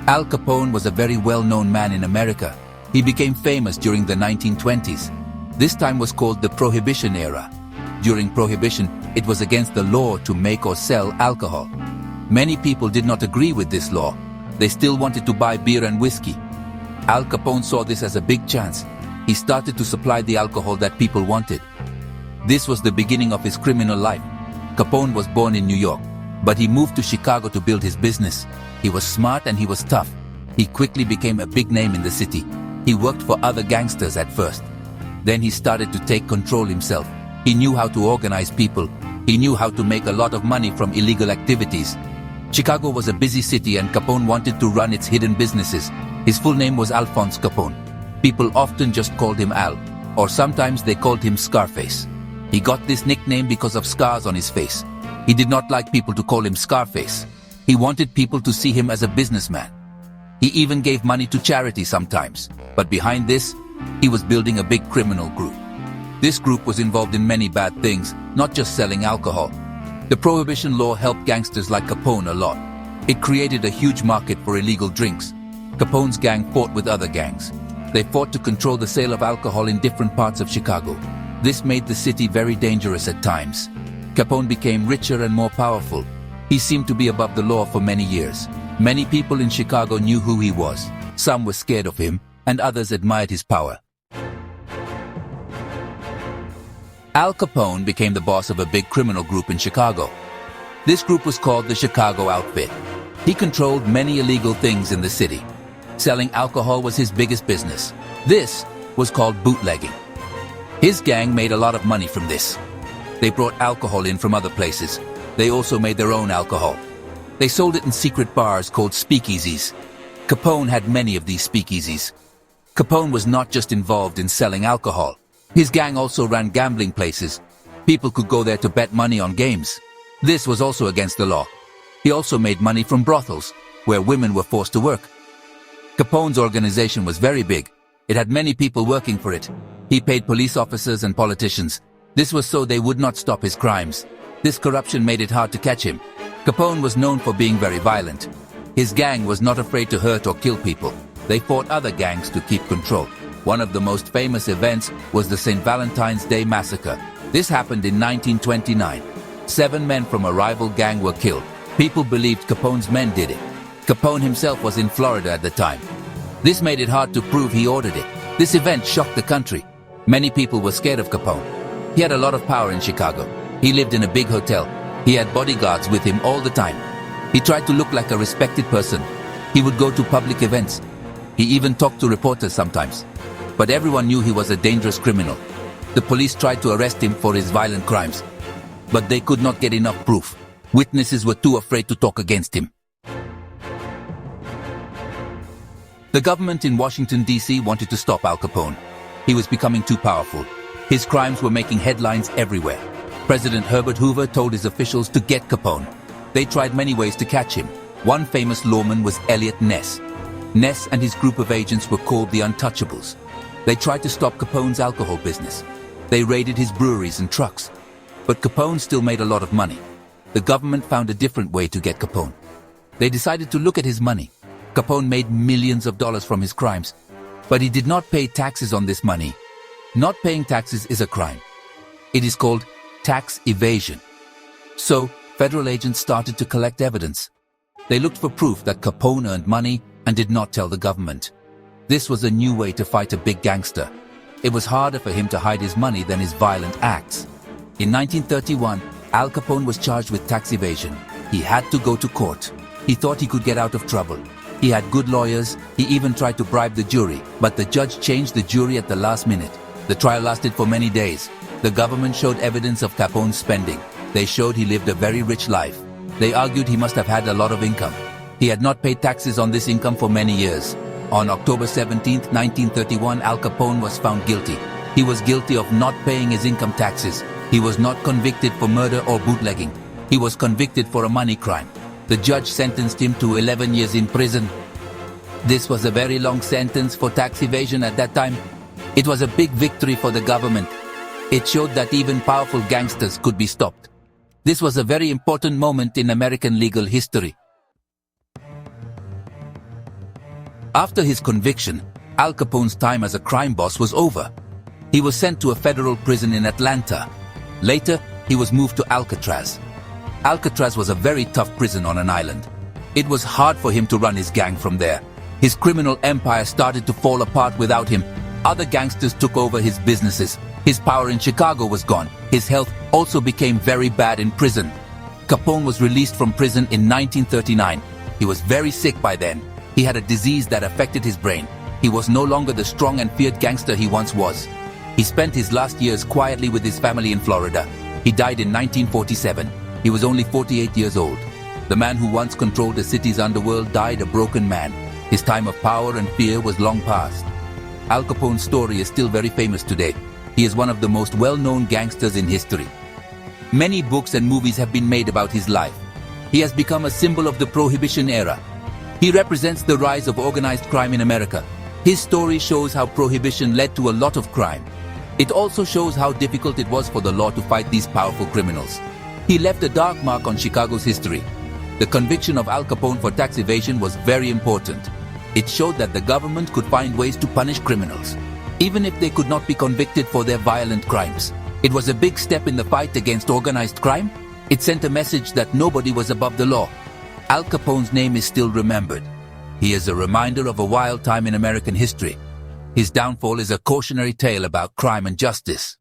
Al Capone was a very well-known man in America. He became famous during the 1920s. This time was called the Prohibition era. During Prohibition, it was against the law to make or sell alcohol. Many people did not agree with this law. They still wanted to buy beer and whiskey. Al Capone saw this as a big chance. He started to supply the alcohol that people wanted. This was the beginning of his criminal life. Capone was born in New York, but he moved to Chicago to build his business. He was smart and he was tough. He quickly became a big name in the city. He worked for other gangsters at first. Then he started to take control himself. He knew how to organize people. He knew how to make a lot of money from illegal activities. Chicago was a busy city and Capone wanted to run its hidden businesses. His full name was Alphonse Capone. People often just called him Al, or sometimes they called him Scarface. He got this nickname because of scars on his face. He did not like people to call him Scarface. He wanted people to see him as a businessman. He even gave money to charity sometimes. But behind this, he was building a big criminal group. This group was involved in many bad things, not just selling alcohol. The Prohibition law helped gangsters like Capone a lot. It created a huge market for illegal drinks. Capone's gang fought with other gangs. They fought to control the sale of alcohol in different parts of Chicago. This made the city very dangerous at times. Capone became richer and more powerful. He seemed to be above the law for many years. Many people in Chicago knew who he was. Some were scared of him, and others admired his power. Al Capone became the boss of a big criminal group in Chicago. This group was called the Chicago Outfit. He controlled many illegal things in the city. Selling alcohol was his biggest business. This was called bootlegging. His gang made a lot of money from this. They brought alcohol in from other places. They also made their own alcohol. They sold it in secret bars called speakeasies. Capone had many of these speakeasies. Capone was not just involved in selling alcohol. His gang also ran gambling places. People could go there to bet money on games. This was also against the law. He also made money from brothels, where women were forced to work. Capone's organization was very big. It had many people working for it. He paid police officers and politicians. This was so they would not stop his crimes. This corruption made it hard to catch him. Capone was known for being very violent. His gang was not afraid to hurt or kill people. They fought other gangs to keep control. One of the most famous events was the St. Valentine's Day Massacre. This happened in 1929. 7 men from a rival gang were killed. People believed Capone's men did it. Capone himself was in Florida at the time. This made it hard to prove he ordered it. This event shocked the country. Many people were scared of Capone. He had a lot of power in Chicago. He lived in a big hotel. He had bodyguards with him all the time. He tried to look like a respected person. He would go to public events. He even talked to reporters sometimes. But everyone knew he was a dangerous criminal. The police tried to arrest him for his violent crimes. But they could not get enough proof. Witnesses were too afraid to talk against him. The government in Washington, D.C. wanted to stop Al Capone. He was becoming too powerful. His crimes were making headlines everywhere. President Herbert Hoover told his officials to get Capone. They tried many ways to catch him. One famous lawman was Elliot Ness. Ness and his group of agents were called the Untouchables. They tried to stop Capone's alcohol business. They raided his breweries and trucks. But Capone still made a lot of money. The government found a different way to get Capone. They decided to look at his money. Capone made millions of dollars from his crimes, but he did not pay taxes on this money. Not paying taxes is a crime. It is called tax evasion. So, federal agents started to collect evidence. They looked for proof that Capone earned money and did not tell the government. This was a new way to fight a big gangster. It was harder for him to hide his money than his violent acts. In 1931, Al Capone was charged with tax evasion. He had to go to court. He thought he could get out of trouble. He had good lawyers. He even tried to bribe the jury, but the judge changed the jury at the last minute. The trial lasted for many days. The government showed evidence of Capone's spending. They showed he lived a very rich life. They argued he must have had a lot of income. He had not paid taxes on this income for many years. On October 17, 1931, Al Capone was found guilty. He was guilty of not paying his income taxes. He was not convicted for murder or bootlegging. He was convicted for a money crime. The judge sentenced him to 11 years in prison. This was a very long sentence for tax evasion at that time. It was a big victory for the government. It showed that even powerful gangsters could be stopped. This was a very important moment in American legal history. After his conviction, Al Capone's time as a crime boss was over. He was sent to a federal prison in Atlanta. Later, he was moved to Alcatraz. Alcatraz was a very tough prison on an island. It was hard for him to run his gang from there. His criminal empire started to fall apart without him. Other gangsters took over his businesses. His power in Chicago was gone. His health also became very bad in prison. Capone was released from prison in 1939. He was very sick by then. He had a disease that affected his brain. He was no longer the strong and feared gangster he once was. He spent his last years quietly with his family in Florida. He died in 1947. He was only 48 years old. The man who once controlled the city's underworld died a broken man. His time of power and fear was long past. Al Capone's story is still very famous today. He is one of the most well-known gangsters in history. Many books and movies have been made about his life. He has become a symbol of the Prohibition era. He represents the rise of organized crime in America. His story shows how Prohibition led to a lot of crime. It also shows how difficult it was for the law to fight these powerful criminals. He left a dark mark on Chicago's history. The conviction of Al Capone for tax evasion was very important. It showed that the government could find ways to punish criminals, even if they could not be convicted for their violent crimes. It was a big step in the fight against organized crime. It sent a message that nobody was above the law. Al Capone's name is still remembered. He is a reminder of a wild time in American history. His downfall is a cautionary tale about crime and justice.